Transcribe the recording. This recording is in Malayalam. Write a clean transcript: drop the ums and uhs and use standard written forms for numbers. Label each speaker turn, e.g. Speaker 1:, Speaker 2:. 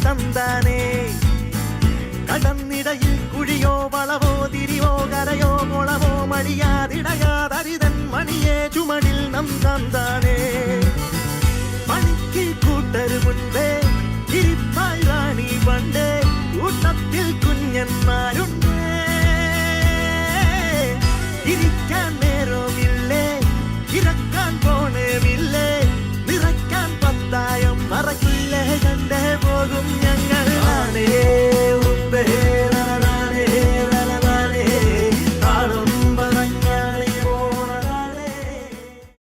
Speaker 1: തന്താനേ കടന്നിടയിൽ കുഴിയോ വളവോ തിരിവോ കരയോ മുളവോ മടിയാതിടയാതരിതൻ മണിയെ ചുമടിൽ നം തന്താനേ പണിക്ക് കൂട്ടരുമുണ്ടേ ഇരിപ്പായി റാണി പണ്ടേ കൂട്ടത്തിൽ കുഞ്ഞന്മാരുണ്ടേ ഇരിക്ക